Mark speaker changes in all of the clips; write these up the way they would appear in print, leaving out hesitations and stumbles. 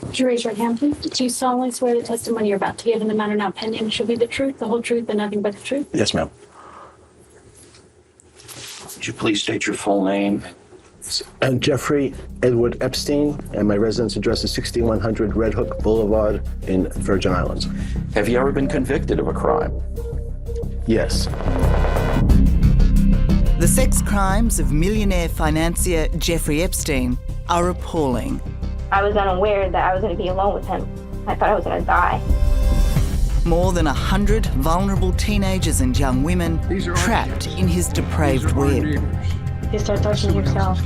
Speaker 1: Would you raise your hand, please? Do you solemnly swear the testimony you're about to give in the matter now pending shall be the truth, the whole truth, and nothing but the truth?
Speaker 2: Yes, ma'am.
Speaker 3: Would you please state your full name?
Speaker 2: Jeffrey Edward Epstein, and my residence address is 6100 Red Hook Boulevard in Virgin Islands.
Speaker 3: Have you ever been convicted of a crime?
Speaker 2: Yes.
Speaker 4: The sex crimes of millionaire financier Jeffrey Epstein are appalling.
Speaker 5: I was unaware that I was going to be alone with him. I thought I was going to die.
Speaker 4: More than 100 vulnerable teenagers and young women trapped in his depraved web.
Speaker 5: You start touching yourself.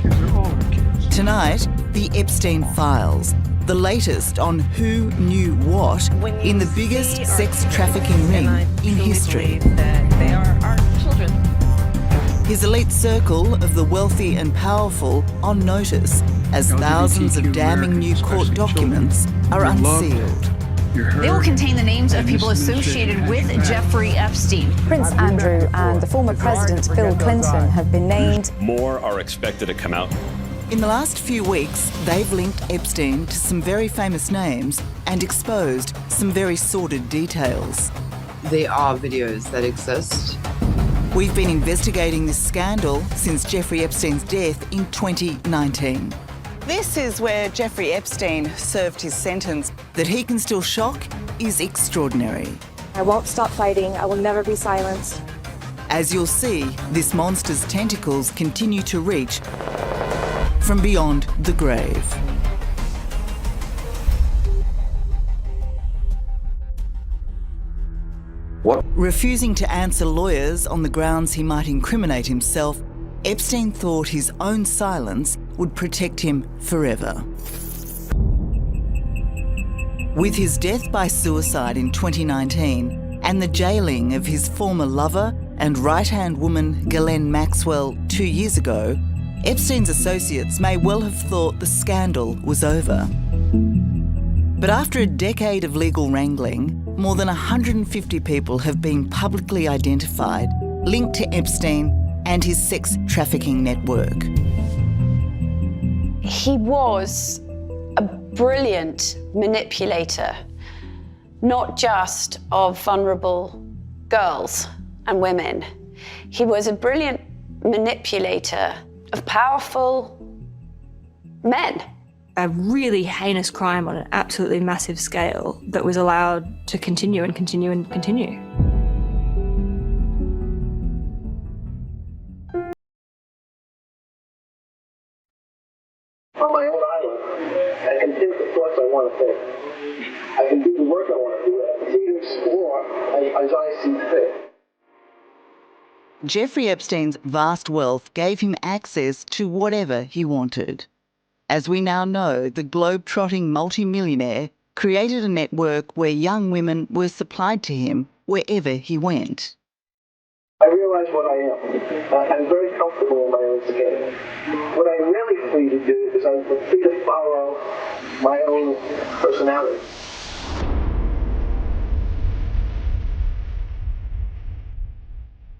Speaker 4: Tonight, the Epstein Files, the latest on who knew what in the biggest sex trafficking ring in history.
Speaker 6: They are our children.
Speaker 4: His elite circle of the wealthy and powerful on notice as thousands of damning new court documents are unsealed.
Speaker 6: They will contain the names of people associated with Jeffrey Epstein.
Speaker 7: Prince Andrew and the former President Bill Clinton have been named.
Speaker 8: More are expected to come out.
Speaker 4: In the last few weeks, they've linked Epstein to some very famous names and exposed some very sordid details.
Speaker 9: There are videos that exist.
Speaker 4: We've been investigating this scandal since Jeffrey Epstein's death in 2019. This is where Jeffrey Epstein served his sentence. That he can still shock is extraordinary.
Speaker 7: I won't stop fighting. I will never be silenced.
Speaker 4: As you'll see, this monster's tentacles continue to reach from beyond the grave.
Speaker 3: What?
Speaker 4: Refusing to answer lawyers on the grounds he might incriminate himself, Epstein thought his own silence would protect him forever. With his death by suicide in 2019 and the jailing of his former lover and right-hand woman Ghislaine Maxwell 2 years ago, Epstein's associates may well have thought the scandal was over. But after a decade of legal wrangling, more than 150 people have been publicly identified, linked to Epstein and his sex trafficking network.
Speaker 10: He was a brilliant manipulator, not just of vulnerable girls and women. He was a brilliant manipulator of powerful men.
Speaker 11: A really heinous crime on an absolutely massive scale that was allowed to continue and continue and continue.
Speaker 12: On my own island, I can think the thoughts I want to think. I can do the work I want to do. I can continue to explore as I see fit.
Speaker 4: Jeffrey Epstein's vast wealth gave him access to whatever he wanted. As we now know, the globe-trotting multimillionaire created a network where young women were supplied to him wherever he went.
Speaker 12: I realize what I am. I'm very comfortable in my own skin. What I'm really free to do is I'm free to follow my own personality.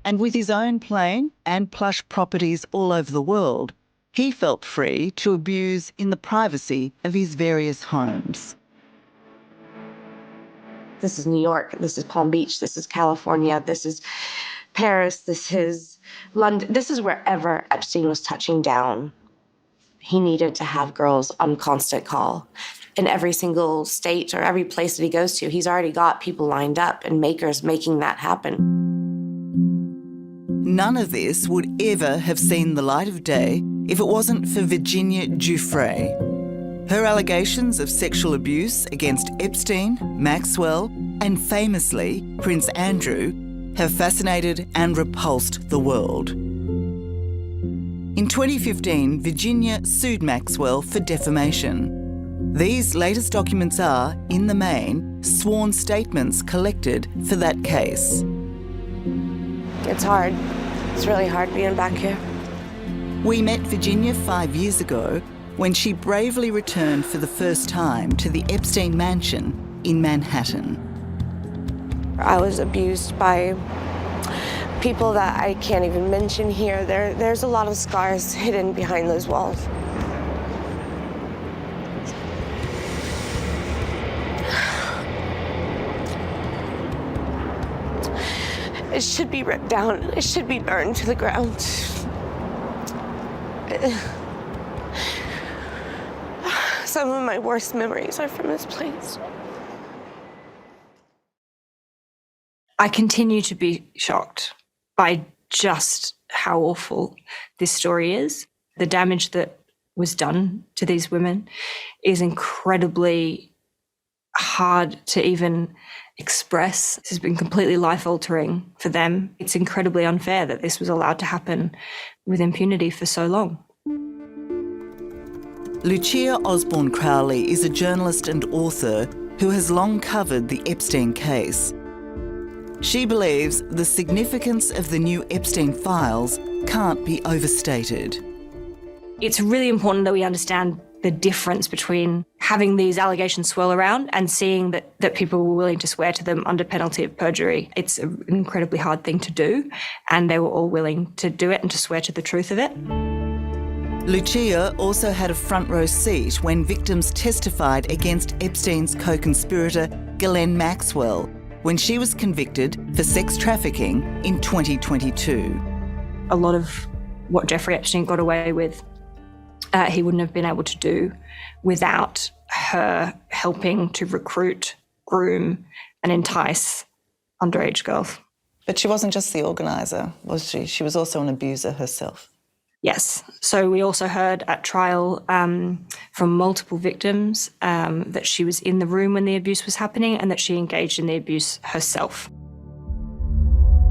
Speaker 4: And with his own plane and plush properties all over the world, he felt free to abuse in the privacy of his various homes.
Speaker 13: This is New York, this is Palm Beach, this is California, this is Paris, this is London. This is wherever Epstein was touching down. He needed to have girls on constant call. In every single state or every place that he goes to, he's already got people lined up and makers making that happen.
Speaker 4: None of this would ever have seen the light of day if it wasn't for Virginia Giuffre. Her allegations of sexual abuse against Epstein, Maxwell, and famously Prince Andrew have fascinated and repulsed the world. In 2015, Virginia sued Maxwell for defamation. These latest documents are, in the main, sworn statements collected for that case.
Speaker 13: It's hard. It's really hard being back here.
Speaker 4: We met Virginia 5 years ago when she bravely returned for the first time to the Epstein mansion in Manhattan.
Speaker 13: I was abused by people that I can't even mention here. There's a lot of scars hidden behind those walls. It should be ripped down. It should be burned to the ground. Some of my worst memories are from this place.
Speaker 11: I continue to be shocked by just how awful this story is. The damage that was done to these women is incredibly hard to even express. This has been completely life-altering for them. It's incredibly unfair that this was allowed to happen with impunity for so long.
Speaker 4: Lucia Osborne Crowley is a journalist and author who has long covered the Epstein case. She believes the significance of the new Epstein files can't be overstated.
Speaker 11: It's really important that we understand the difference between having these allegations swirl around and seeing that people were willing to swear to them under penalty of perjury. It's an incredibly hard thing to do, and they were all willing to do it and to swear to the truth of it.
Speaker 4: Lucia also had a front row seat when victims testified against Epstein's co-conspirator Ghislaine Maxwell when she was convicted for sex trafficking in 2022.
Speaker 11: A lot of what Jeffrey Epstein got away with, he wouldn't have been able to do without her helping to recruit, groom and entice underage girls.
Speaker 4: But she wasn't just the organiser, was she? She was also an abuser herself.
Speaker 11: Yes. So we also heard at trial from multiple victims that she was in the room when the abuse was happening and that she engaged in the abuse herself.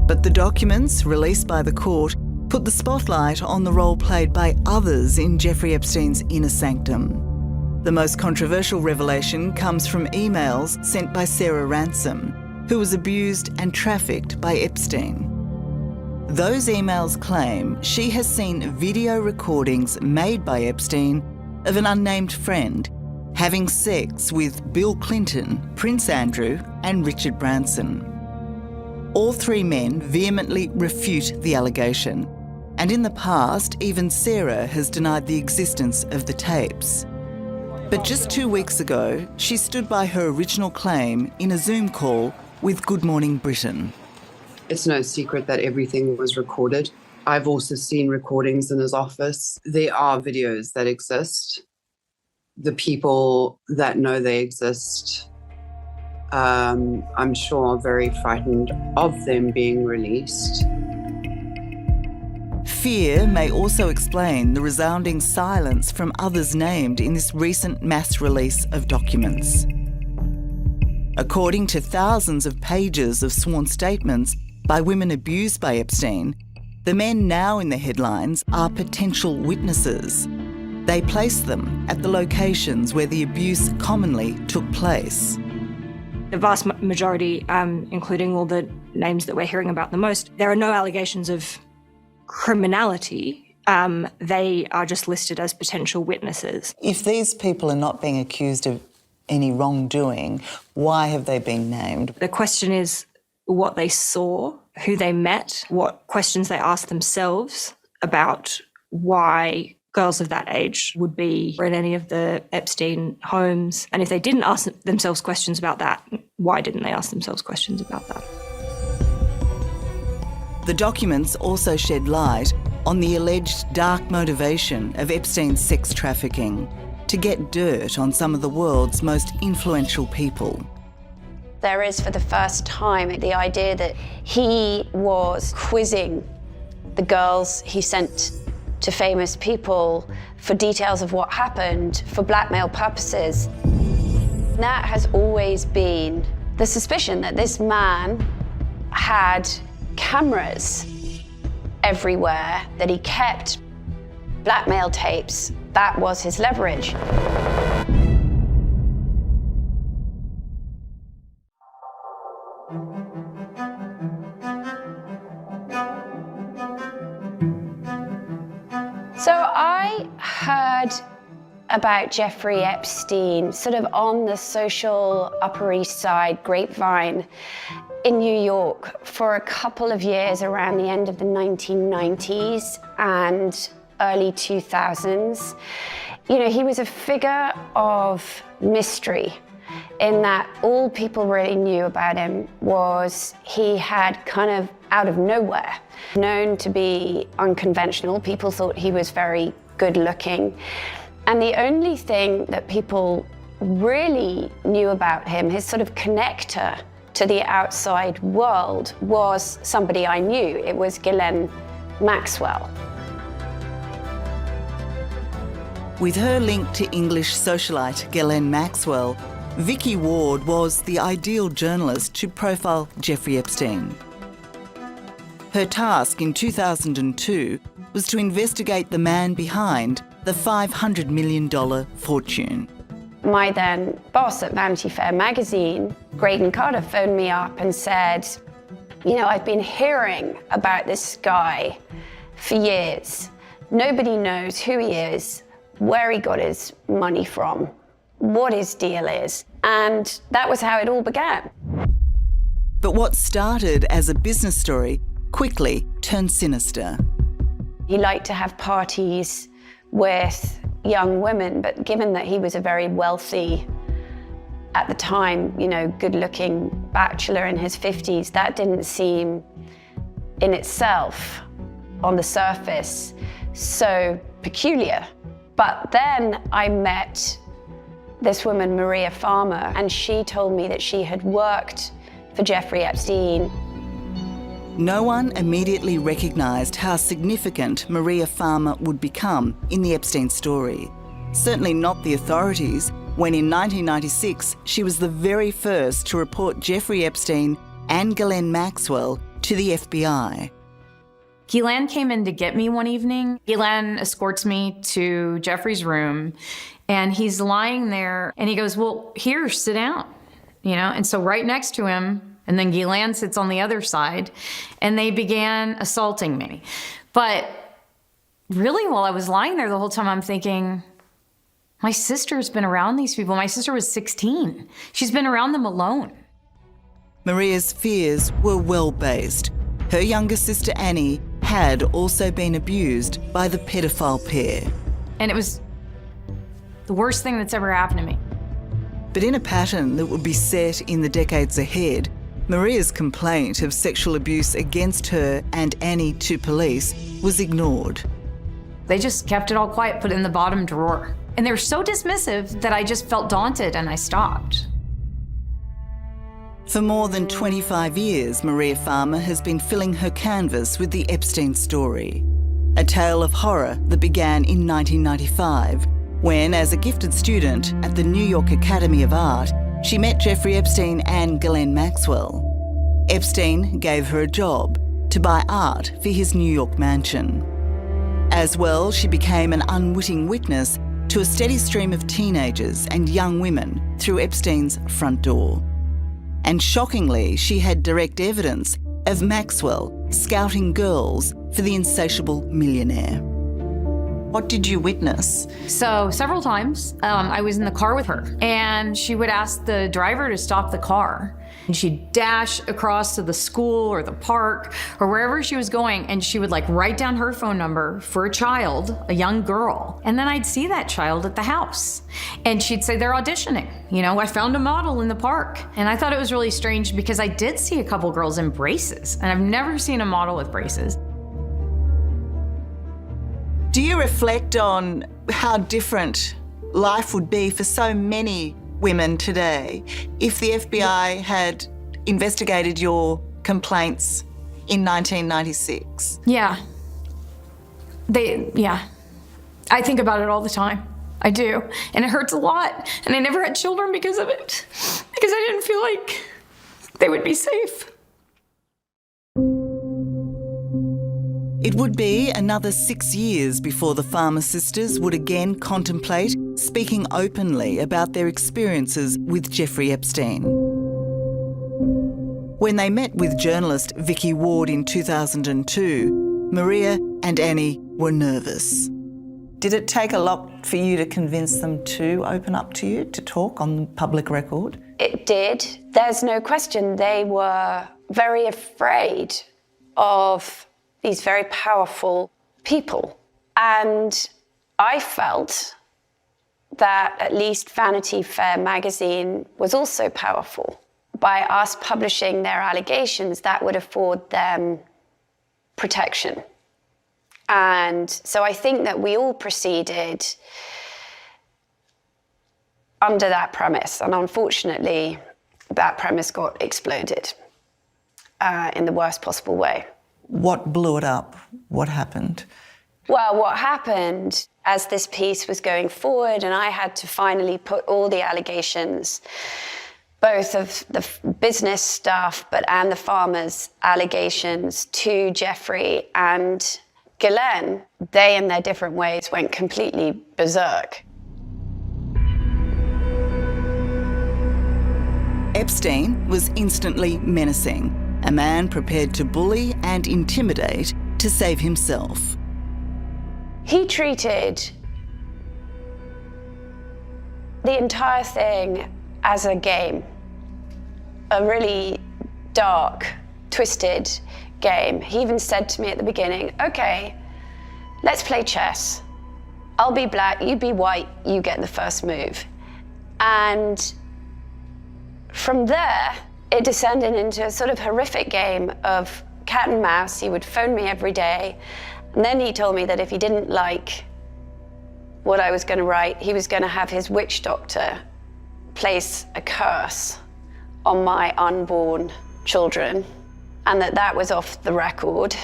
Speaker 4: But the documents released by the court put the spotlight on the role played by others in Jeffrey Epstein's inner sanctum. The most controversial revelation comes from emails sent by Sarah Ransom, who was abused and trafficked by Epstein. Those emails claim she has seen video recordings made by Epstein of an unnamed friend having sex with Bill Clinton, Prince Andrew and Richard Branson. All three men vehemently refute the allegation, and in the past, even Sarah has denied the existence of the tapes. But just 2 weeks ago, she stood by her original claim in a Zoom call with Good Morning Britain.
Speaker 9: It's no secret that everything was recorded. I've also seen recordings in his office. There are videos that exist. The people that know they exist, I'm sure are very frightened of them being released.
Speaker 4: Fear may also explain the resounding silence from others named in this recent mass release of documents. According to thousands of pages of sworn statements by women abused by Epstein, the men now in the headlines are potential witnesses. They place them at the locations where the abuse commonly took place.
Speaker 11: The vast majority, including all the names that we're hearing about the most, there are no allegations of criminality. They are just listed as potential witnesses.
Speaker 4: If these people are not being accused of any wrongdoing, why have they been named?
Speaker 11: The question is what they saw, who they met, what questions they asked themselves about why girls of that age would be in any of the Epstein homes. And if they didn't ask themselves questions about that, why didn't they ask themselves questions about that?
Speaker 4: The documents also shed light on the alleged dark motivation of Epstein's sex trafficking to get dirt on some of the world's most influential people.
Speaker 10: There is, for the first time, the idea that he was quizzing the girls he sent to famous people for details of what happened for blackmail purposes. That has always been the suspicion that this man had cameras everywhere, that he kept blackmail tapes. That was his leverage. So I heard about Jeffrey Epstein sort of on the social Upper East Side grapevine in New York for a couple of years around the end of the 1990s and early 2000s. You know, he was a figure of mystery. in that all people really knew about him was he had kind of out of nowhere, known to be unconventional. People thought he was very good looking. And the only thing that people really knew about him, his sort of connector to the outside world, was somebody I knew. It was Ghislaine Maxwell.
Speaker 4: With her link to English socialite Ghislaine Maxwell, Vicky Ward was the ideal journalist to profile Jeffrey Epstein. Her task in 2002 was to investigate the man behind the $500 million fortune.
Speaker 10: My then boss at Vanity Fair magazine, Graydon Carter, phoned me up and said, you know, I've been hearing about this guy for years. Nobody knows who he is, where he got his money from, what his deal is. And that was how it all began.
Speaker 4: But what started as a business story quickly turned sinister.
Speaker 10: He liked to have parties with young women, but given that he was a very wealthy, at the time, you know, good-looking bachelor in his 50s, that didn't seem in itself, on the surface, so peculiar. But then I met this woman, Maria Farmer, and she told me that she had worked for Jeffrey Epstein.
Speaker 4: No one immediately recognised how significant Maria Farmer would become in the Epstein story. Certainly not the authorities, when in 1996 she was the very first to report Jeffrey Epstein and Ghislaine Maxwell to the FBI.
Speaker 14: Ghislaine came in to get me one evening. Ghislaine escorts me to Jeffrey's room, and he's lying there, and he goes, well, here, sit down, you know? And so right next to him, and then Ghislaine sits on the other side, and they began assaulting me. But really, while I was lying there the whole time, I'm thinking, my sister's been around these people. My sister was 16. She's been around them alone.
Speaker 4: Maria's fears were well-based. Her younger sister Annie had also been abused by the pedophile pair.
Speaker 14: And it was the worst thing that's ever happened to me.
Speaker 4: But in a pattern that would be set in the decades ahead, Maria's complaint of sexual abuse against her and Annie to police was ignored.
Speaker 14: They just kept it all quiet, put it in the bottom drawer. And they were so dismissive that I just felt daunted and I stopped.
Speaker 4: For more than 25 years, Maria Farmer has been filling her canvas with the Epstein story, a tale of horror that began in 1995, when, as a gifted student at the New York Academy of Art, she met Jeffrey Epstein and Ghislaine Maxwell. Epstein gave her a job to buy art for his New York mansion. As well, she became an unwitting witness to a steady stream of teenagers and young women through Epstein's front door. And shockingly, she had direct evidence of Maxwell scouting girls for the insatiable millionaire. What did you witness?
Speaker 14: So several times I was in the car with her, and she would ask the driver to stop the car. And she'd dash across to the school or the park or wherever she was going, and she would like write down her phone number for a child, a young girl. And then I'd see that child at the house, and she'd say they're auditioning. You know, I found a model in the park. And I thought it was really strange because I did see a couple girls in braces, and I've never seen a model with braces.
Speaker 4: Do you reflect on how different life would be for so many women today if the FBI had investigated your complaints in 1996?
Speaker 14: Yeah. I think about it all the time. I do. And it hurts a lot. And I never had children because of it. Because I didn't feel like they would be safe.
Speaker 4: It would be another 6 years before the Farmer sisters would again contemplate speaking openly about their experiences with Jeffrey Epstein. When they met with journalist Vicky Ward in 2002, Maria and Annie were nervous. Did it take a lot for you to convince them to open up to you, to talk on the public record?
Speaker 10: It did. There's no question. They were very afraid of these very powerful people. And I felt that at least Vanity Fair magazine was also powerful. By us publishing their allegations, that would afford them protection. And so I think that we all proceeded under that premise. And unfortunately, that premise got exploded in the worst possible way.
Speaker 4: What blew it up? What happened?
Speaker 10: Well, what happened as this piece was going forward, and I had to finally put all the allegations, both of the business stuff and the farmers' allegations, to Jeffrey and Ghislaine, they in their different ways went completely berserk.
Speaker 4: Epstein was instantly menacing, a man prepared to bully and intimidate to save himself.
Speaker 10: He treated the entire thing as a game, a really dark, twisted game. He even said to me at the beginning, okay, let's play chess. I'll be black, you be white, you get the first move. And from there, it descended into a sort of horrific game of cat and mouse. He would phone me every day. And then he told me that if he didn't like what I was going to write, he was going to have his witch doctor place a curse on my unborn children, and that was off the record.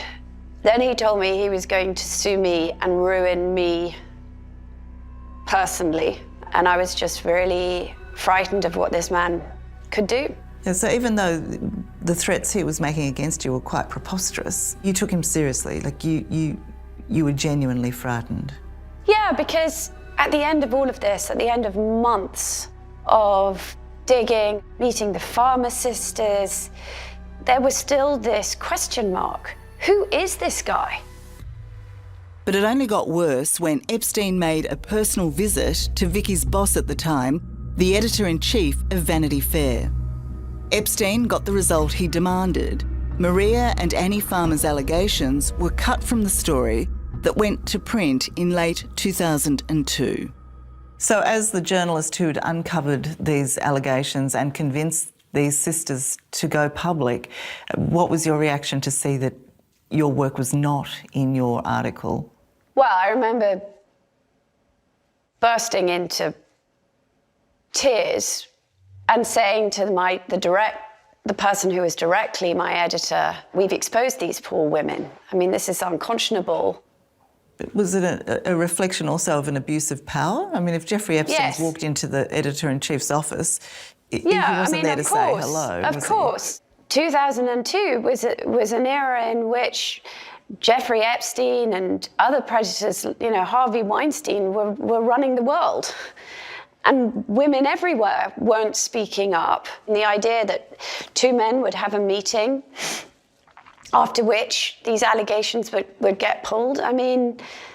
Speaker 10: Then he told me he was going to sue me and ruin me personally. And I was just really frightened of what this man could do.
Speaker 4: Yeah, so even though the threats he was making against you were quite preposterous, you took him seriously. Like you were genuinely frightened.
Speaker 10: Yeah, because at the end of all of this, at the end of months of digging, meeting the farmer sisters, there was still this question mark. Who is this guy?
Speaker 4: But it only got worse when Epstein made a personal visit to Vicky's boss at the time, the editor-in-chief of Vanity Fair. Epstein got the result he demanded. Maria and Annie Farmer's allegations were cut from the story that went to print in late 2002. So as the journalist who'd uncovered these allegations and convinced these sisters to go public, what was your reaction to see that your work was not in your article?
Speaker 10: Well, I remember bursting into tears and saying to the person who was directly my editor, we've exposed these poor women. I mean, this is unconscionable.
Speaker 4: Was it a reflection also of an abuse of power? I mean, if Jeffrey Epstein walked into the editor-in-chief's office, he wasn't there to say hello.
Speaker 10: Of course. 2002 was an era in which Jeffrey Epstein and other predators, Harvey Weinstein, were running the world. And women everywhere weren't speaking up. And the idea that two men would have a meeting after which these allegations would get pulled, I mean,